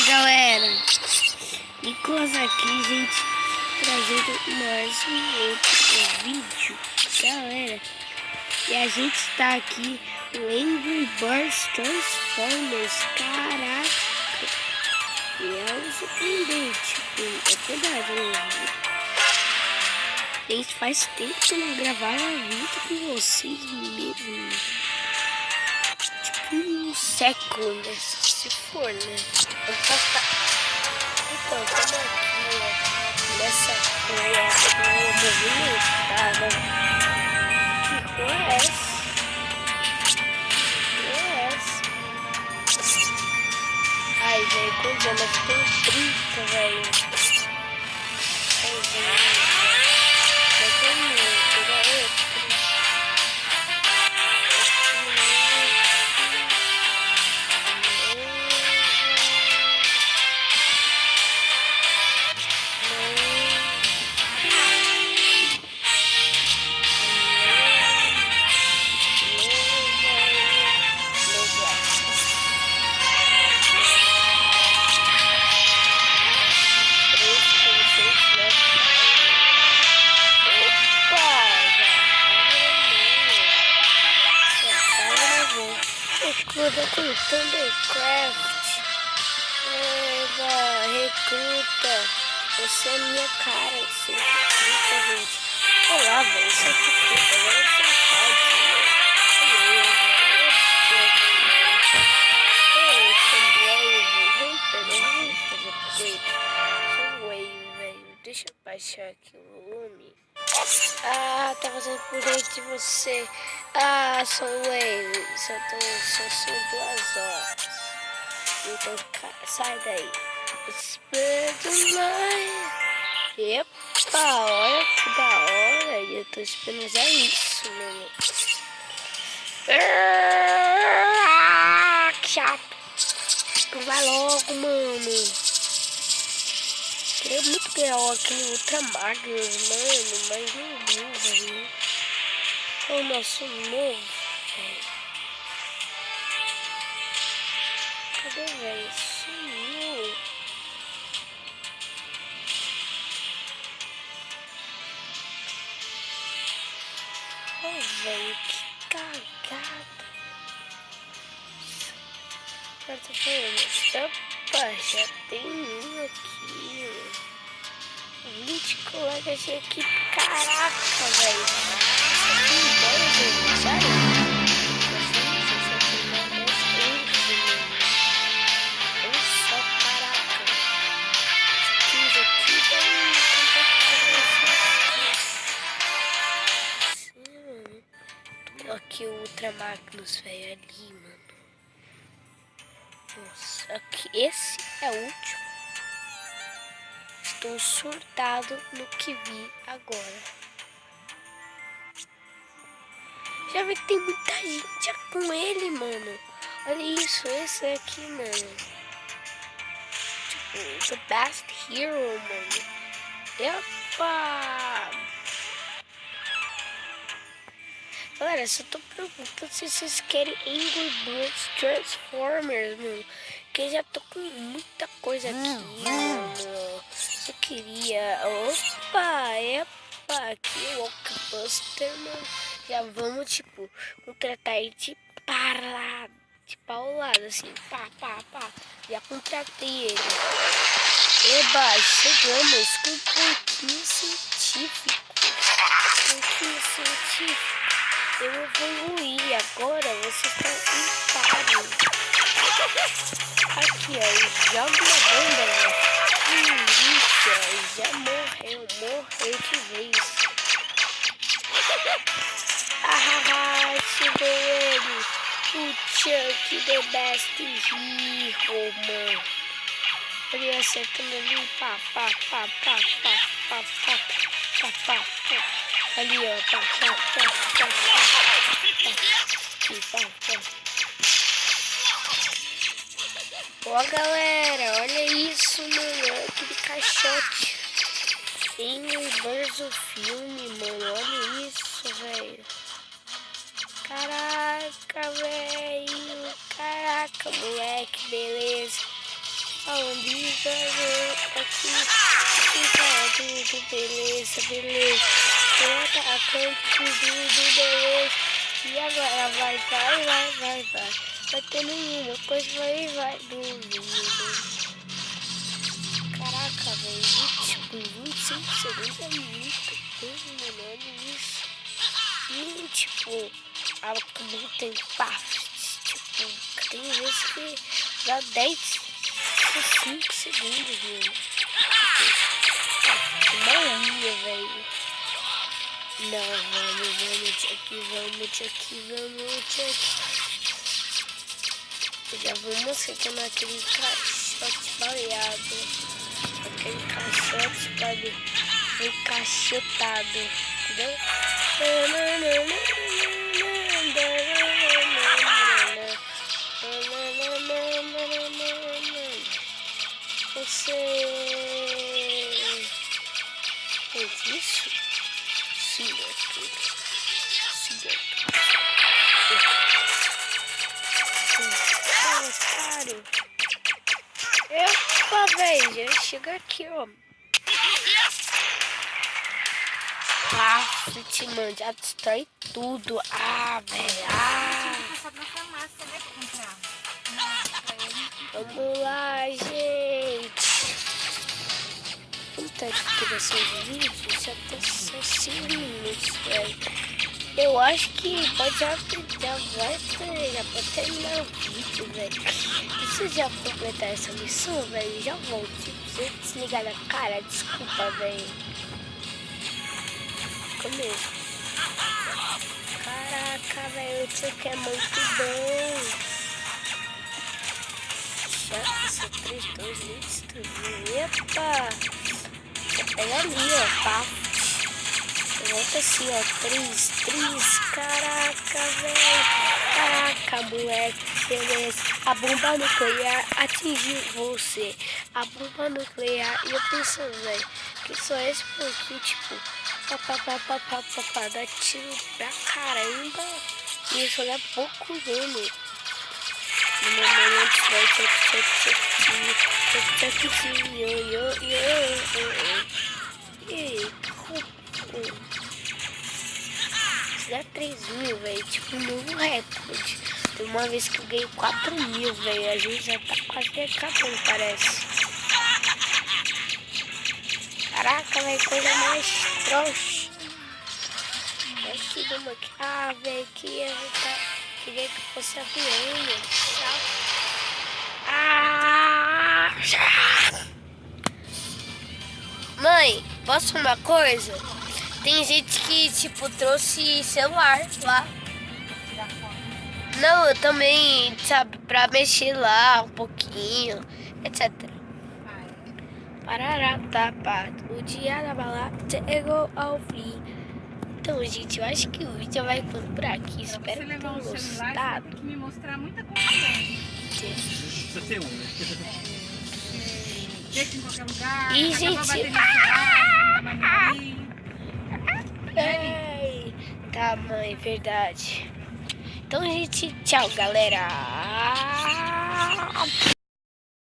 galera, Nicolas aqui, gente, trazendo mais um outro vídeo, galera. E a gente tá aqui no Angry Birds Transformers, caraca. E é um surpreendente, tipo, é verdade mesmo. Gente, faz tempo que eu não gravava vídeo com vocês mesmo. Tipo, um século, né? Se for, né? Então, estamos aqui, ó, nessa rua movimentada. Que rua é essa? Que rua é essa? Ai, velho, quantos anos? Eu tenho 30, velho. Ai, velho. Mas tem muito, velho. Recruta com Thundercraft. Eva, recruta. Você é minha cara. Você recruta, gente. Olá, velho. Você recruta. Agora você deixa eu baixar aqui o volume. Ah, tá fazendo por dentro de você. Ah, sou Wave. Só são 2 horas. Então sai daí. Epa, olha que da hora. E eu tô esperando usar isso, mano. Que chato. Vai logo, mano. Queria muito ganhar aquele Ultra Magnus, mano, mas não deu, velho. É o nosso novo, velho. Cadê, velho? Sumiu. Oh, velho, que cagada. Opa, já tem um aqui. 20 colegas de equipe, caraca, velho. Sério? Olha só, caraca. Esses aqui, velho. Tô aqui o Ultra Magnus, velho, ali, mano. Nossa, aqui, esse é o último. Estou surtado no que vi agora. Já vi que tem muita gente com ele, mano. Olha isso, esse aqui, mano. Tipo, the best hero, mano. Epa! Galera, só tô perguntando se vocês querem Angry Birds Transformers, mano. Porque já tô com muita coisa aqui, mano. Eu queria... Opa, epa, aqui o Hulkbuster, mano. Já vamos, tipo, contratar ele de parada, de paulada, assim, pá. Já contratei ele. Eba, chegamos com um pouquinho científico. Eu evoluí, agora vocês estão em paro. Aqui, ó, joga uma bomba, né? Isso, ó, já morreu de vez. Chegou ele, o Chuck, the best hero, mano. Ele acertando ali, pá. Ali, ó, pá. Ó, galera, olha isso, mano, olha aquele caixote. Angry Birds o filme, mano, olha isso, velho. Caraca, velho. Caraca, moleque, beleza. aonde vai aqui tá tudo beleza, beleza. Coloca a canto tudo beleza. E agora vai. Vai ter nenhuma coisa, vai duvido. Caraca, velho, 25 segundos é muito tempo, isso. E tipo, a acabou tem paf, tipo, tem vezes que dá 10, 5 segundos, mano. Tipo, que mania, velho. Não, vamos aqui. Eu já vou mostrar naquele caixote baleado. Aquele caixote pode foi cachetado, entendeu? Você fez isso? Siga tudo. Otário. Epa, velho, chega aqui, ó. Mano, já destrói tudo. Velho. Vamos lá, gente. Quanto que vai ser o vídeo? Já tá só 5 minutos, velho. Eu acho que já pode terminar o vídeo, velho. Deixa eu já completar essa missão, velho. Já volto. Se eu desligar na cara, desculpa, velho. Mesmo. Caraca, velho, isso aqui é muito bom. Já são 3, 2, 20. Epa! Pega ali, ó, tá? Volta assim, ó, 3. Caraca, velho. Caraca, moleque, beleza. A bomba nuclear atingiu você. A bomba nuclear, e eu pensando, velho, que só esse pouquinho, tipo, dá tiro pra caramba. E isso é pouco mesmo. No momento vai isso dá 3.000, velho. Tipo um novo recorde. Tem uma vez que eu ganhei 4.000, velho. A gente já tá quase acabando, parece. Caraca, velho, coisa mais trouxa. Velho, queria que fosse avião, Mãe, posso falar uma coisa? Tem gente que, tipo, trouxe celular lá. Não, eu também, sabe, pra mexer lá um pouquinho, etc. Parará, pá. O dia da balada chegou ao fim. Então, gente, eu acho que o vídeo vai ficando por aqui. Espero que tenham gostado. Tem que me mostrar muita coisa. Precisa ter um, né? Deixa em qualquer lugar. E, gente... Tá, mãe, verdade. Então, gente, tchau, galera.